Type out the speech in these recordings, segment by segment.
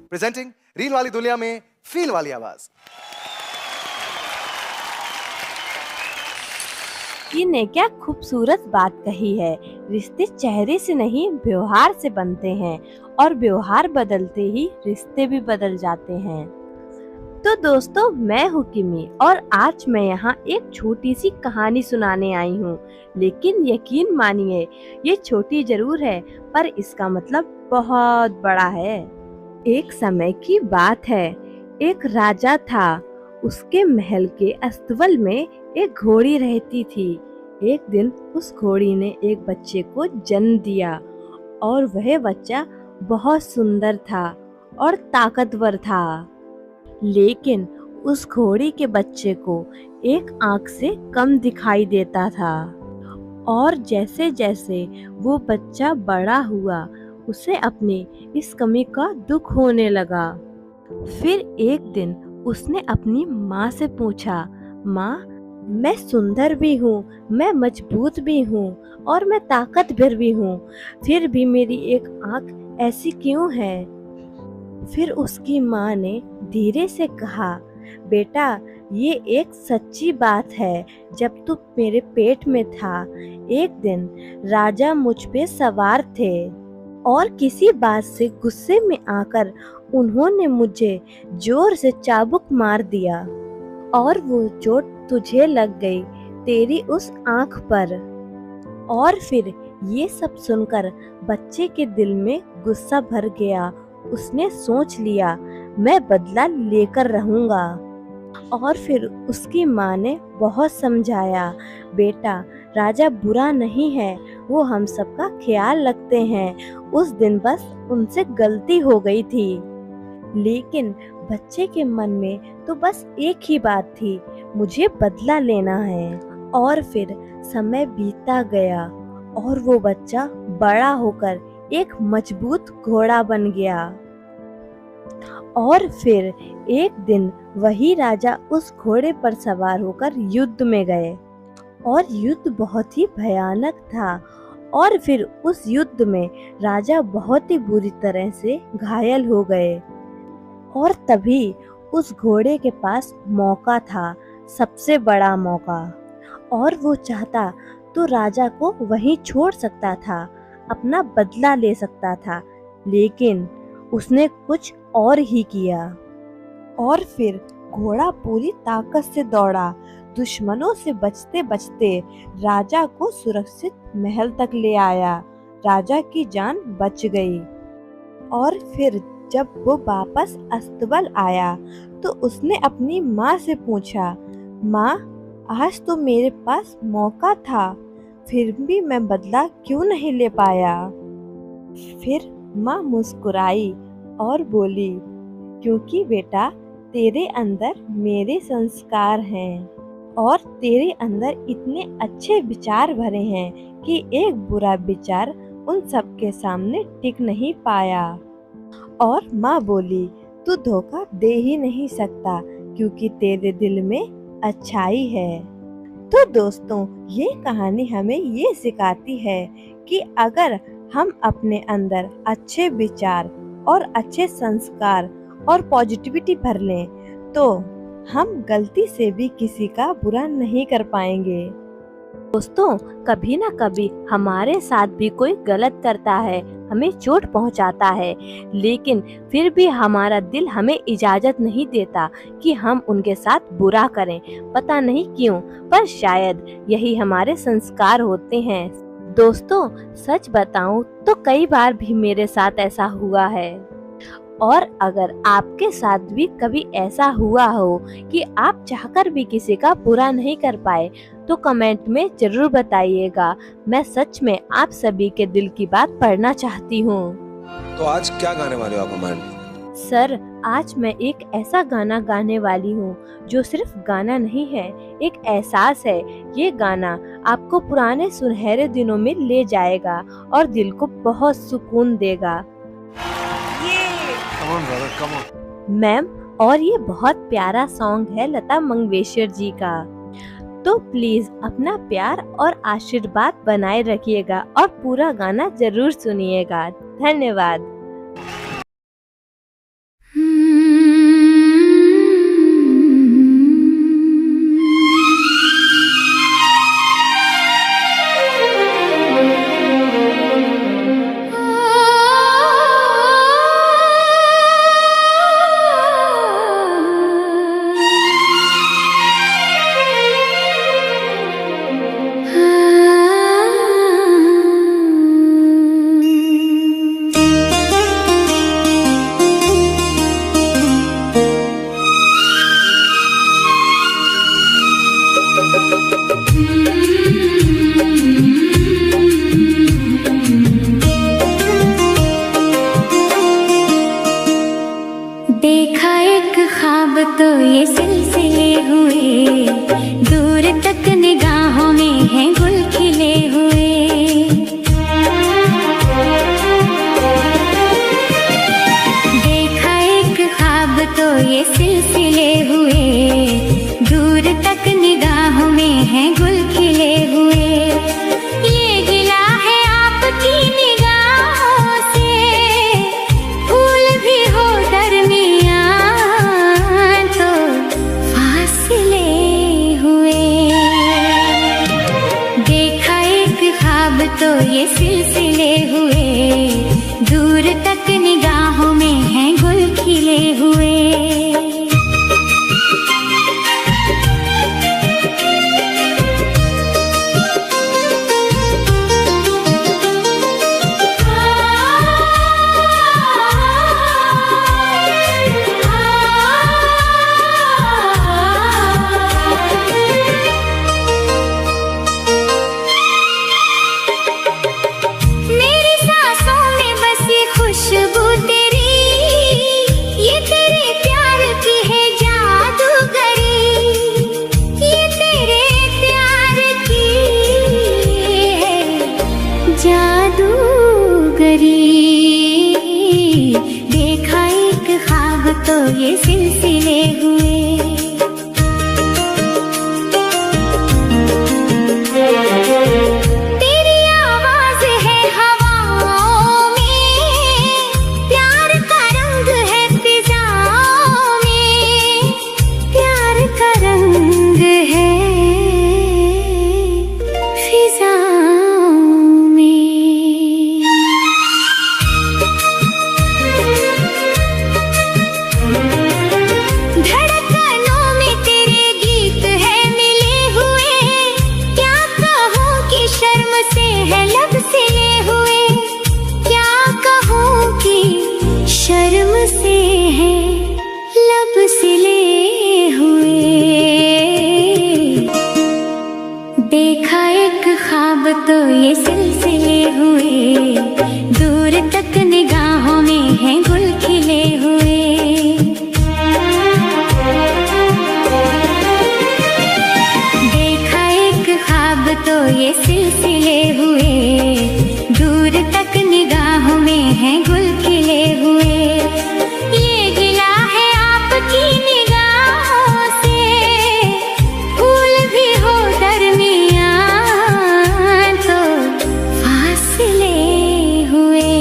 Presenting reel वाली दुनिया में फील वाली आवाज। ने क्या खूबसूरत बात कही है। रिश्ते चेहरे से नहीं व्यवहार से बनते हैं और व्यवहार बदलते ही रिश्ते भी बदल जाते हैं। तो दोस्तों, मैं हूँ किमी और आज मैं यहाँ एक छोटी सी कहानी सुनाने आई हूँ। लेकिन यकीन मानिए, ये छोटी जरूर है पर इसका मतलब बहुत बड़ा है। एक समय की बात है, एक राजा था। उसके महल के अस्तबल में एक घोड़ी रहती थी। एक दिन उस घोड़ी ने एक बच्चे को जन्म दिया और वह बच्चा बहुत सुंदर था और ताकतवर था। लेकिन उस घोड़ी के बच्चे को एक आंख से कम दिखाई देता था और जैसे जैसे वो बच्चा बड़ा हुआ, उसे अपनी इस कमी का दुख होने लगा। फिर एक दिन उसने अपनी माँ से पूछा, माँ, मैं सुंदर भी हूँ, मैं मजबूत भी हूँ और मैं ताकतवर भी हूँ, फिर भी मेरी एक आँख ऐसी क्यों है? फिर उसकी माँ ने धीरे से कहा, बेटा, ये एक सच्ची बात है। जब तू मेरे पेट में था, एक दिन राजा मुझ पे सवार थे और किसी बात से गुस्से में आकर उन्होंने मुझे जोर से चाबुक मार दिया और वो चोट तुझे लग गई, तेरी उस आँख पर। और फिर ये सब सुनकर बच्चे के दिल में गुस्सा भर गया। उसने सोच लिया, मैं बदला लेकर रहूंगा। और फिर उसकी माँ ने बहुत समझाया, बेटा, राजा बुरा नहीं है, वो हम सबका ख्याल रखते हैं। उस दिन बस उनसे गलती हो गई थी। लेकिन बच्चे के मन में तो बस एक ही बात थी, मुझे बदला लेना है। और फिर समय बीतता गया और वो बच्चा बड़ा होकर एक मजबूत घोड़ा बन गया। और फिर एक दिन वही राजा उस घोड़े पर सवार होकर युद्ध में गए और युद्ध बहुत ही भयानक था। और फिर उस युद्ध में राजा बहुत ही बुरी तरह से घायल हो गए। और तभी उस घोड़े के पास मौका था, सबसे बड़ा मौका, और वो चाहता तो राजा को वहीं छोड़ सकता था, अपना बदला ले सकता था। लेकिन उसने कुछ और ही किया। और फिर घोड़ा पूरी ताकत से दौड़ा, दुश्मनों से बचते बचते राजा को सुरक्षित महल तक ले आया। राजा की जान बच गई। और फिर जब वो वापस अस्तबल आया तो उसने अपनी माँ से पूछा, माँ, आज तो मेरे पास मौका था, फिर भी मैं बदला क्यों नहीं ले पाया? फिर माँ मुस्कुराई और बोली, क्योंकि बेटा, तेरे अंदर मेरे संस्कार हैं और तेरे अंदर इतने अच्छे विचार भरे हैं कि एक बुरा विचार उन सबके सामने टिक नहीं पाया। और माँ बोली, तू धोखा दे ही नहीं सकता क्योंकि तेरे दिल में अच्छाई है। तो दोस्तों, ये कहानी हमें ये सिखाती है कि अगर हम अपने अंदर अच्छे विचार और अच्छे संस्कार और पॉजिटिविटी भर लें तो हम गलती से भी किसी का बुरा नहीं कर पाएंगे। दोस्तों, कभी ना कभी हमारे साथ भी कोई गलत करता है, हमें चोट पहुंचाता है, लेकिन फिर भी हमारा दिल हमें इजाजत नहीं देता कि हम उनके साथ बुरा करें। पता नहीं क्यों, पर शायद यही हमारे संस्कार होते हैं। दोस्तों, सच बताऊं तो कई बार भी मेरे साथ ऐसा हुआ है। और अगर आपके साथ भी कभी ऐसा हुआ हो कि आप चाहकर भी किसी का बुरा नहीं कर पाए, तो कमेंट में जरूर बताइएगा। मैं सच में आप सभी के दिल की बात पढ़ना चाहती हूँ। तो आज क्या गाने वाले हो आप हमारे? सर, आज मैं एक ऐसा गाना गाने वाली हूँ जो सिर्फ गाना नहीं है, एक एहसास है। ये गाना आपको पुराने सुनहरे दिनों में ले जाएगा और दिल को बहुत सुकून देगा। Come on, brother, come on. Ma'am, और ये बहुत प्यारा सॉन्ग है लता मंगेशकर जी का। तो प्लीज अपना प्यार और आशीर्वाद बनाए रखिएगा और पूरा गाना जरूर सुनिएगा। धन्यवाद। देखा एक ख्वाब तो ये सिलसिले हुए, दूर तक निगाहों में हैं गुल खिले हुए। देखा एक ख्वाब तो ये सिलसिले हुए, दूर तक निगाहों में हैं गुल खिले हुए। ये गिला है आपकी निगाहों से, फूल भी हो दरमियां तो फासले हुए। देखा एक ख्वाब तो ये सिलसिले हुए, दूर तक निगाहों में हैं गुल खिले हुए। मेरी सांसों में बसी खुशबू तेरी, ये तेरे प्यार की है जादूगरी। ये तेरे प्यार की है जादूगरी। देखा एक ख्वाब तो ये सिलसिले हुए। तेरी आवाज है हवाओं में, प्यार का रंग है फिजाओं में। प्यार का रंग है फिजाओं में। धड़कनों में तेरे गीत है मिले हुए। क्या कहूँ कि शर्म से है लब सिले हुए। क्या कहूँ कि शर्म से है लब सिले हुए। देखा एक ख्वाब तो ये सिलसिले हुए, दूर तक निगाहों में हैं गुल खिले हुए। देखा एक ख्वाब तो ये सिलसिले हुए, दूर तक निगाहों में हैं गुल खिले हुए। ये गिला है आपकी निगाहों से, फूल भी हो दरमियां तो फासले हुए।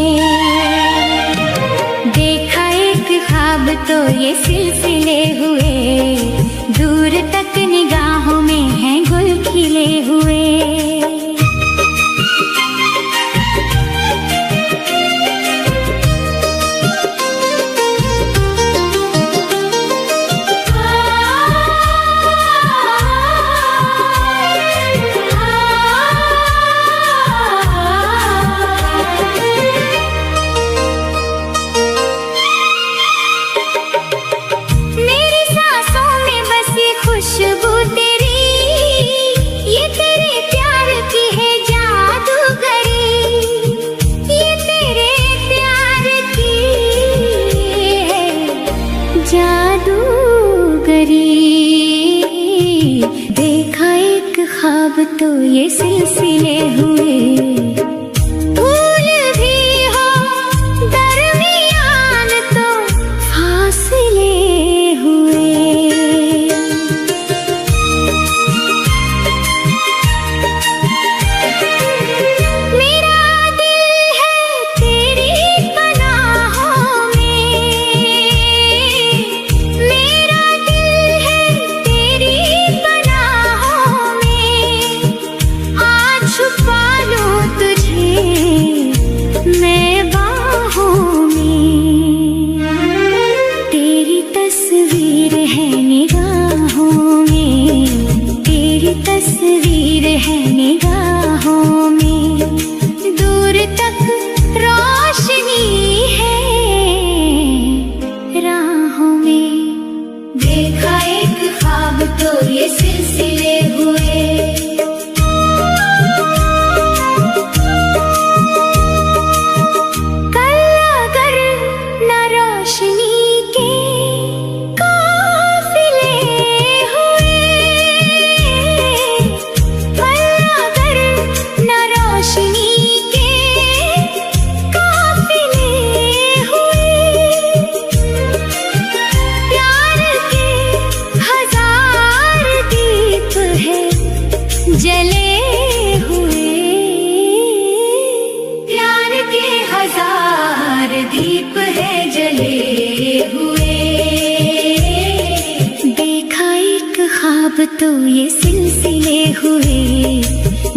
देखा एक ख्वाब तो ये सिलसिले हुए, दूर तक निगाहों में हैं गुल खिले हुए। मेरी सांसों में बसी खुशबू तेरी, ये तेरे प्यार की है जादूगरी। ये तेरे प्यार की है जादूगरी। देखा एक ख्वाब तो ये सिलसिले हुए, फूल भी हो दरमियान तो फासले हुए। दीप है जले हुए। देखा एक ख्वाब तो ये सिलसिले हुए,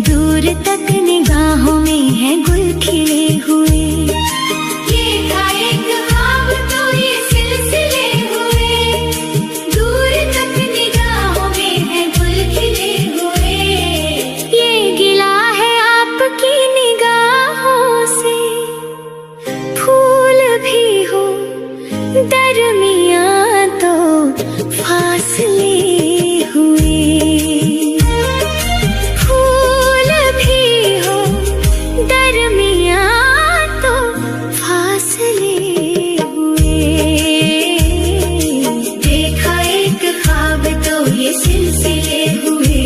दूर तक निगाहों में है गुल खिले हुए। देखा एक ख्वाब तो ये सिलसिले हुए, दूर तक निगाहों में है गुल खिले हुए। ये गिला है आपकी निगाहों से, फूल भी हो दरमियां तो फासले हुए। फूल भी हो दरमियां तो फासले हुए। देखा एक ख्वाब तो ये सिलसिले हुए,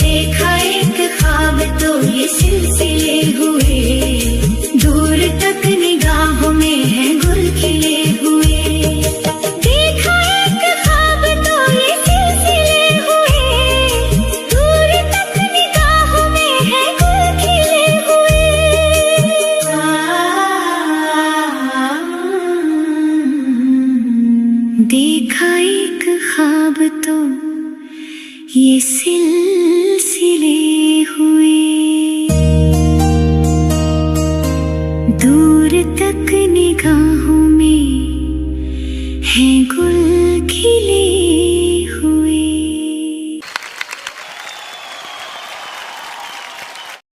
देखा एक ख्वाब तो ये सिलसिले हुए। दूर तक निगाहों में है गुल खिले हुए। देखा एक ख्वाब तो ये सिलसिले हुए, दूर तक निगाहों में है गुल खिले हुए। देखा एक ख्वाब तो ये सिलसिले हुए, दूर तक निगाहों में है गुल